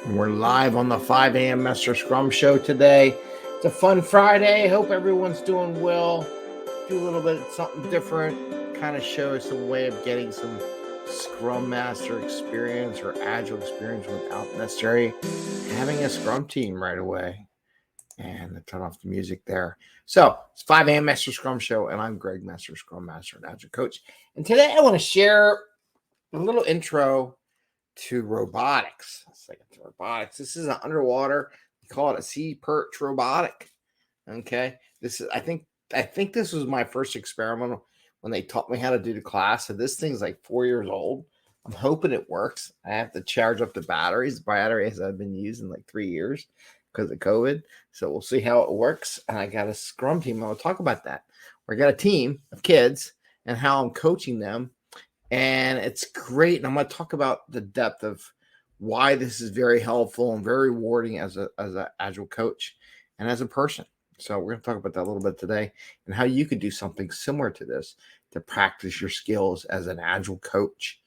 We're live on the 5 a.m. Mester Scrum show today. It's a fun Friday. Hope everyone's doing well. Do a little bit of something different. Kind of show us a way of getting some Scrum Master experience or Agile experience without necessarily having a Scrum team right away. And I turn off the music there. So it's 5 a.m. Mester Scrum show, and I'm Greg Mester, Scrum Master and Agile Coach. And today I want to share a little intro to robotics. Robotics. This is an underwater. We call it a sea perch robotic. Okay. This is. I think this was my first experiment when they taught me how to do the class. So this thing's like 4 years old. I'm hoping it works. I have to charge up the batteries. The batteries I've been using like 3 years because of COVID. So we'll see how it works. And I got a Scrum team. I'll talk about that. I got a team of kids and how I'm coaching them. And it's great. And I'm going to talk about the depth of why this is very helpful and very rewarding as an Agile coach and as a person. So we're going to talk about that a little bit today and how you could do something similar to this to practice your skills as an Agile coach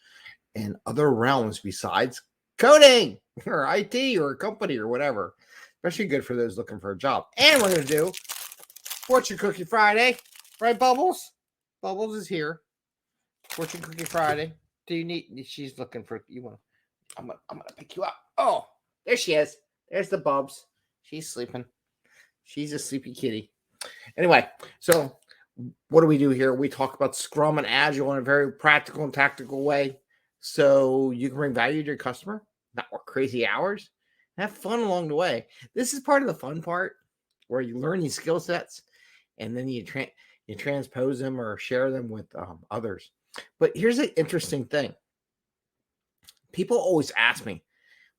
in other realms besides coding or IT or a company or whatever. Especially good for those looking for a job. And we're going to do Fortune Cookie Friday. Right, Bubbles? Bubbles is here. Fortune Cookie Friday. Do you need? She's looking for you. Want? I'm gonna pick you up. Oh, there she is. There's the Bubs. She's sleeping. She's a sleepy kitty. Anyway, so what do we do here? We talk about Scrum and Agile in a very practical and tactical way, so you can bring value to your customer, not work crazy hours, have fun along the way. This is part of the fun part where you learn these skill sets, and then you transpose them or share them with others. But here's an interesting thing. People always ask me,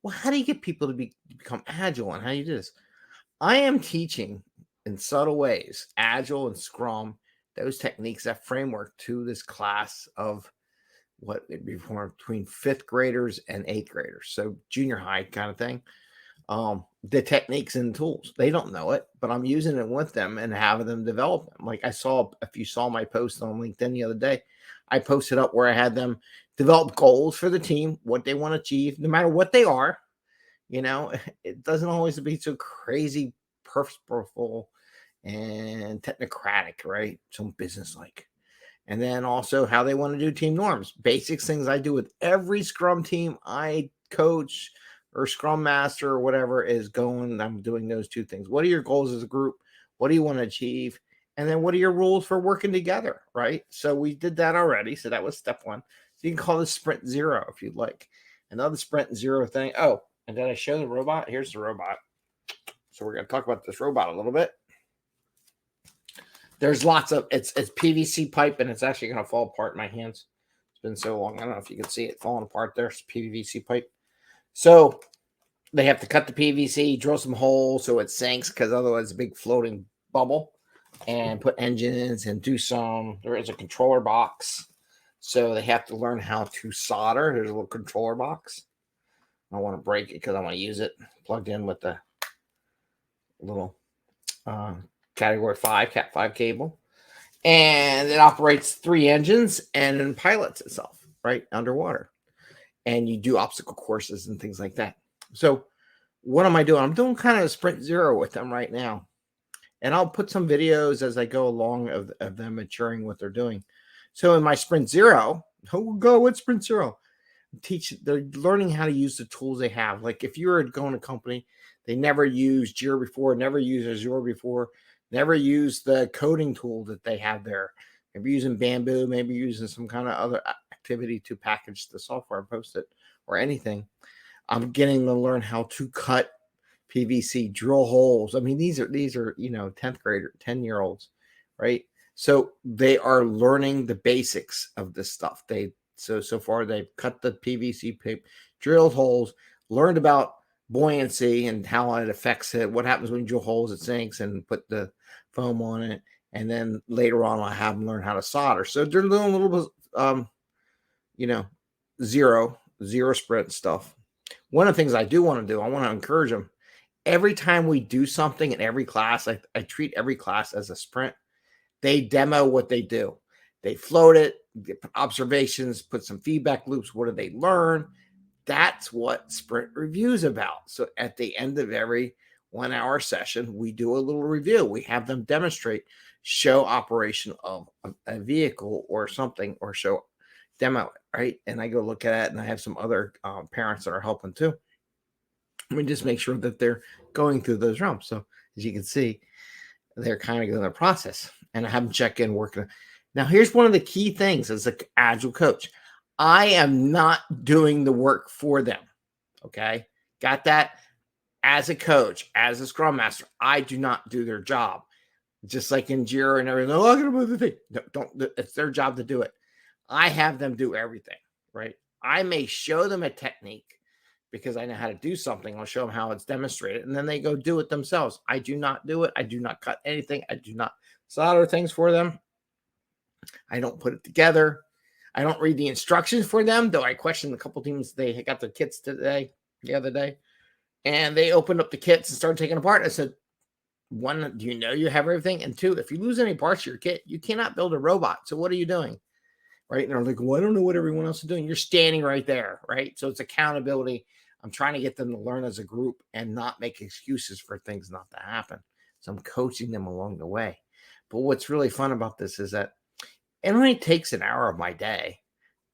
well, how do you get people to become agile and how do you do this? I am teaching in subtle ways, Agile and Scrum, those techniques, that framework to this class of what it'd be between fifth graders and eighth graders. So junior high kind of thing. The techniques and tools. They don't know it, but I'm using it with them and having them develop them. Like if you saw my post on LinkedIn the other day, I posted up where I had them develop goals for the team, what they want to achieve, no matter what they are. You know, it doesn't always be so crazy, purposeful, and technocratic, right? Some business-like. And then also how they want to do team norms. Basics things I do with every Scrum team I coach or Scrum Master or whatever is going. I'm doing those two things. What are your goals as a group? What do you want to achieve? And then what are your rules for working together, right? So we did that already. So that was step one. So you can call this sprint zero if you'd like. Another sprint zero thing. Oh, and did I show the robot? Here's the robot. So we're going to talk about this robot a little bit. There's lots of, it's PVC pipe and it's actually going to fall apart in my hands. It's been so long. I don't know if you can see it falling apart there. It's PVC pipe. So they have to cut the PVC, drill some holes so it sinks because otherwise it's a big floating bubble, and put engines and there is a controller box. So they have to learn how to solder. There's a little controller box. I want to break it because I want to use it plugged in with the little category 5, Cat 5 cable. And it operates 3 engines and then pilots itself, right, underwater. And you do obstacle courses and things like that. So what am I doing? I'm doing kind of a sprint zero with them right now. And I'll put some videos as I go along of them maturing what they're doing. So in my sprint zero, we'll go with sprint zero. They're learning how to use the tools they have. Like if you're going to a company, they never used Jira before, never used Azure before, never used the coding tool that they have there. Maybe using Bamboo, maybe using some kind of other activity to package the software and post it or anything. I'm getting to learn how to cut PVC, drill holes. I mean, these are 10th grader, 10-year-olds, right? So they are learning the basics of this stuff. So far they've cut the PVC pipe, drilled holes, learned about buoyancy and how it affects it. What happens when you drill holes? It sinks, and put the foam on it. And then later on, I have them learn how to solder. So they're doing a little bit, zero sprint stuff. One of the things I do want to do, I want to encourage them. Every time we do something in every class, I treat every class as a sprint. They demo what they do. They float it, get observations, put some feedback loops. What do they learn? That's what sprint review is about. So at the end of every 1 hour session, we do a little review. We have them demonstrate, show operation of a vehicle or something, or show demo it, right? And I go look at it, and I have some other parents that are helping too. We just make sure that they're going through those realms. So as you can see, they're kind of going the process, and I have them check in working. Now, here's one of the key things as an agile coach. I am not doing the work for them. Okay. Got that? As a coach, as a scrum master, I do not do their job. Just like in Jira and everything. Oh, I'm going to move the thing. No, don't. It's their job to do it. I have them do everything, right? I may show them a technique because I know how to do something. I'll show them how it's demonstrated, and then they go do it themselves. I do not do it. I do not cut anything. I do not solder things for them. I don't put it together. I don't read the instructions for them, though I questioned a couple teams. They got their kits the other day, and they opened up the kits and started taking apart. I said, one, do you know you have everything? And two, if you lose any parts of your kit, you cannot build a robot. So what are you doing? Right? And they're like, well, I don't know what everyone else is doing. You're standing right there, right? So it's accountability. I'm trying to get them to learn as a group and not make excuses for things not to happen. So I'm coaching them along the way. But what's really fun about this is that it only takes an hour of my day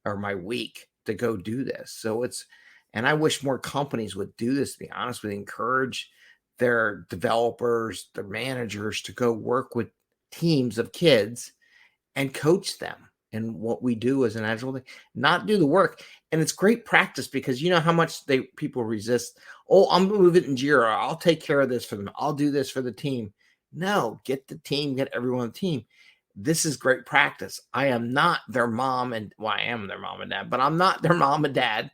or my week to go do this. So and I wish more companies would do this, to be honest with you, encourage their developers, their managers to go work with teams of kids and coach them. And what we do as an agile thing, not do the work. And it's great practice because you know how much people resist. Oh, I'm going to move it in Jira. I'll take care of this for them. I'll do this for the team. No, get the team, get everyone on the team. This is great practice. I am not their mom I am their mom and dad, but I'm not their mom and dad.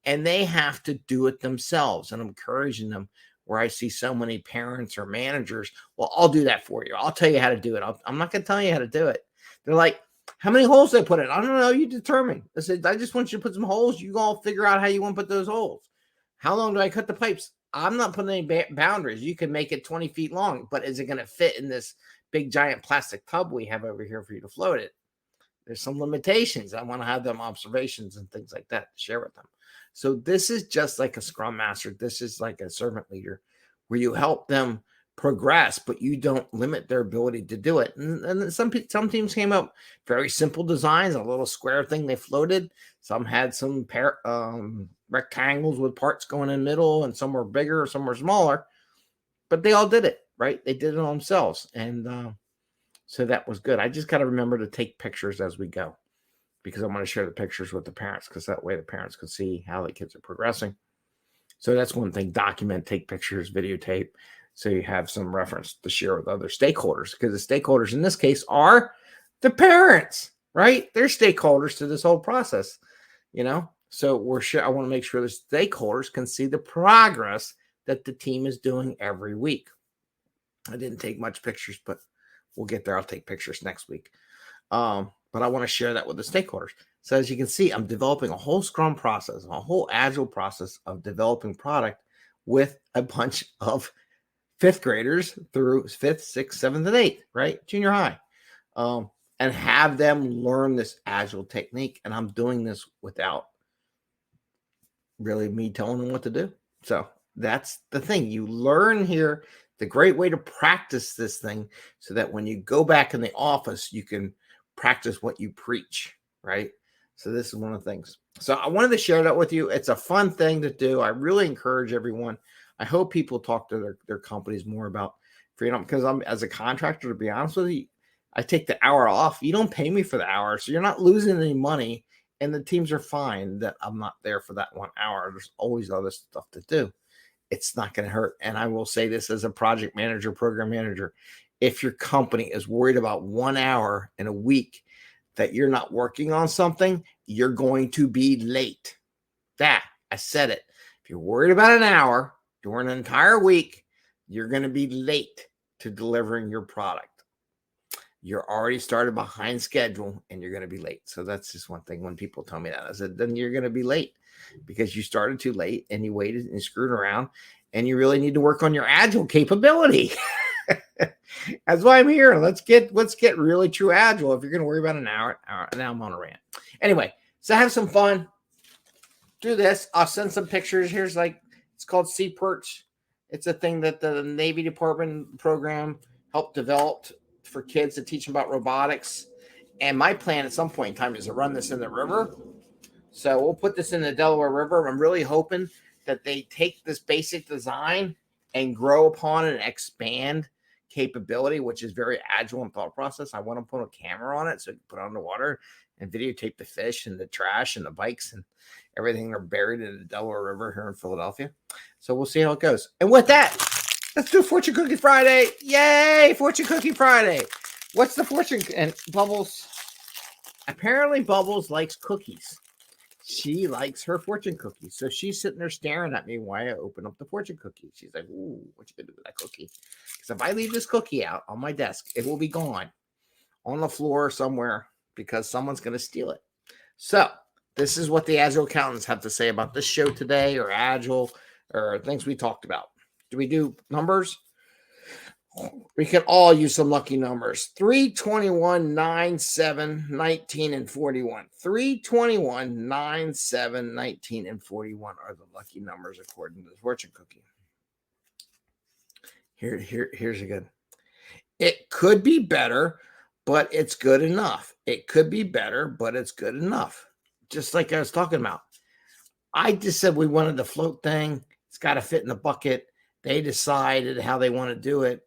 And they have to do it themselves. And I'm encouraging them where I see so many parents or managers. Well, I'll do that for you. I'll tell you how to do it. I'm not going to tell you how to do it. They're like, how many holes they put in? I don't know. You determine. I said, I just want you to put some holes. You all figure out how you want to put those holes. How long do I cut the pipes? I'm not putting any boundaries. You can make it 20 feet long, but is it going to fit in this big giant plastic tub we have over here for you to float it? There's some limitations. I want to have them observations and things like that to share with them. So this is just like a scrum master. This is like a servant leader where you help them progress, but you don't limit their ability to do it. And some teams came up very simple designs, a little square thing they floated. Some had some rectangles with parts going in the middle, and some were bigger, some were smaller, but they all did it, right? They did it themselves. And so that was good. I just got to remember to take pictures as we go because I want to share the pictures with the parents because that way the parents can see how the kids are progressing. So that's one thing. Document, take pictures, videotape. So you have some reference to share with other stakeholders because the stakeholders in this case are the parents, right? They're stakeholders to this whole process, So I want to make sure the stakeholders can see the progress that the team is doing every week. I didn't take much pictures, but we'll get there. I'll take pictures next week. But I want to share that with the stakeholders. So as you can see, I'm developing a whole Scrum process, a whole agile process of developing product with a bunch of fifth graders through 5th, 6th, 7th, and 8th, right? Junior high. And have them learn this agile technique. And I'm doing this without really me telling them what to do. So that's the thing. You learn here the great way to practice this thing so that when you go back in the office, you can practice what you preach, right? So this is one of the things. So I wanted to share that with you. It's a fun thing to do. I really encourage everyone. I hope people talk to their companies more about freedom because I'm, as a contractor, to be honest with you, I take the hour off. You don't pay me for the hour, so you're not losing any money, and the teams are fine that I'm not there for that 1 hour. There's always other stuff to do. It's not going to hurt. And I will say this as a project manager, program manager, if your company is worried about 1 hour in a week that you're not working on something, you're going to be late. I said it. If you're worried about an hour during an entire week, you're going to be late to delivering your product. You're already started behind schedule and you're going to be late. So that's just one thing when people tell me that. I said, then you're going to be late because you started too late and you waited and screwed around and you really need to work on your agile capability. That's why I'm here. Let's get really true agile. If you're going to worry about an hour, now I'm on a rant. Anyway, so have some fun. do this. I'll send some pictures. Here's it's called Sea Perch. It's a thing that the Navy Department program helped develop for kids to teach them about robotics. And my plan at some point in time is to run this in the river. So we'll put this in the Delaware River. I'm really hoping that they take this basic design and grow upon it and expand capability, which is very agile and thought process. I want to put a camera on it so you can put it on the water and videotape the fish and the trash and the bikes and everything are buried in the Delaware River here in Philadelphia. So we'll see how it goes. And with that, let's do Fortune Cookie Friday. Yay, Fortune Cookie Friday. What's the fortune? And Bubbles, apparently Bubbles likes cookies. She likes her fortune cookie. So she's sitting there staring at me while I open up the fortune cookie. She's like, ooh, what you gonna do with that cookie? Because if I leave this cookie out on my desk, it will be gone on the floor somewhere because someone's going to steal it. So this is what the Agile accountants have to say about this show today, or Agile, or things we talked about. Do we do numbers? We can all use some lucky numbers. 3, 21, 9, 7, 19, and 41. 3, 21, 9, 7, 19, and 41 are the lucky numbers according to the fortune cookie. Here's a good. It could be better, but it's good enough. It could be better, but it's good enough. Just like I was talking about. I just said we wanted the float thing. It's got to fit in the bucket. They decided how they want to do it.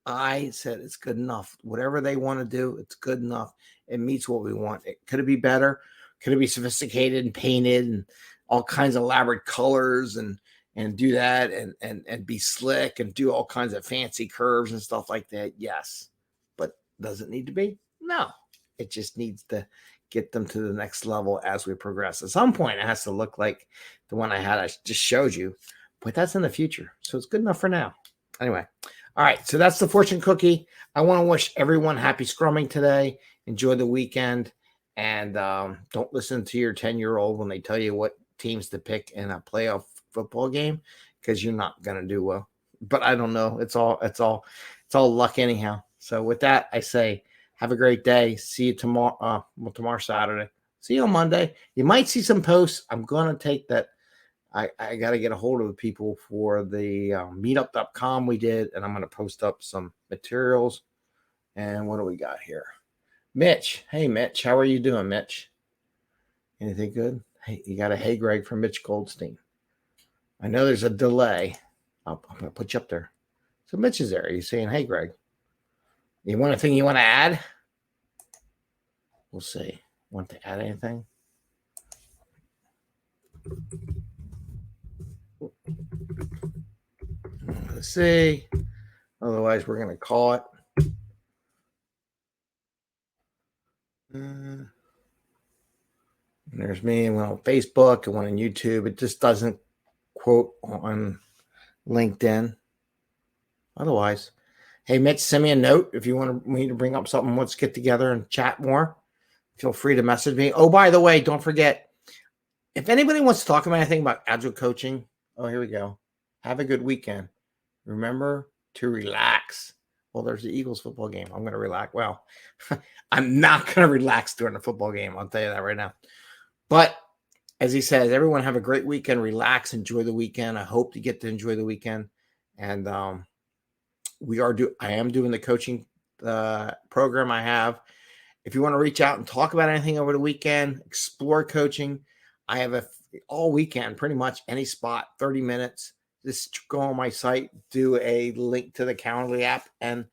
I said it's good enough. Whatever they want to do, it's good enough. It meets what we want. Could it be better? Could it be sophisticated and painted and all kinds of elaborate colors and do that and be slick and do all kinds of fancy curves and stuff like that? Yes. But does it need to be? No. It just needs to get them to the next level as we progress. At some point, it has to look like the one I just showed you, but that's in the future. So it's good enough for now. Anyway. All right, so that's the fortune cookie. I want to wish everyone happy scrumming today. Enjoy the weekend, and don't listen to your 10-year-old when they tell you what teams to pick in a playoff football game, because you're not going to do well. But I don't know. It's all luck anyhow. So with that, I say have a great day. See you tomorrow. Tomorrow Saturday. See you on Monday. You might see some posts. I'm going to take that. I got to get a hold of the people for the meetup.com we did, and I'm going to post up some materials. And what do we got here? Mitch. Hey, Mitch. How are you doing, Mitch? Anything good? Hey, you got a hey, Greg from Mitch Goldstein. I know there's a delay. I'm going to put you up there. So Mitch is there. He's saying, hey, Greg. You want anything you want to add? We'll see. Want to add anything? Let's see. Otherwise, we're going to call it. And there's me and one on Facebook and one on YouTube. It just doesn't quote on LinkedIn. Otherwise, hey, Mitch, send me a note if you want me to bring up something. Let's get together and chat more. Feel free to message me. Oh, by the way, don't forget, if anybody wants to talk about anything about Agile coaching, oh, here we go. Have a good weekend. Remember to relax. Well, there's the Eagles football game. I'm going to relax. Well, I'm not going to relax during the football game. I'll tell you that right now. But as he says, everyone have a great weekend. Relax. Enjoy the weekend. I hope you get to enjoy the weekend. And I am doing the coaching program I have. If you want to reach out and talk about anything over the weekend, explore coaching. I have all weekend, pretty much any spot, 30 minutes. Just go on my site, do a link to the Calendly app, and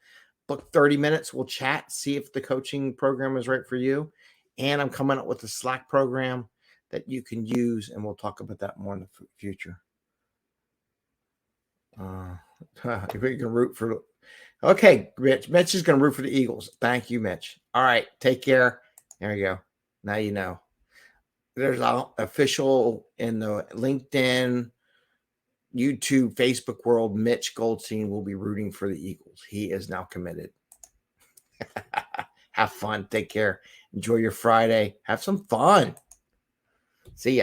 book 30 minutes. We'll chat, see if the coaching program is right for you. And I'm coming up with a Slack program that you can use, and we'll talk about that more in the future. If we can root for... Okay, Mitch. Mitch is going to root for the Eagles. Thank you, Mitch. All right, take care. There you go. Now you know. There's an official in the LinkedIn, YouTube, Facebook world. Mitch Goldstein will be rooting for the Eagles. He is now committed. Have fun. Take care. Enjoy your Friday. Have some fun. See ya.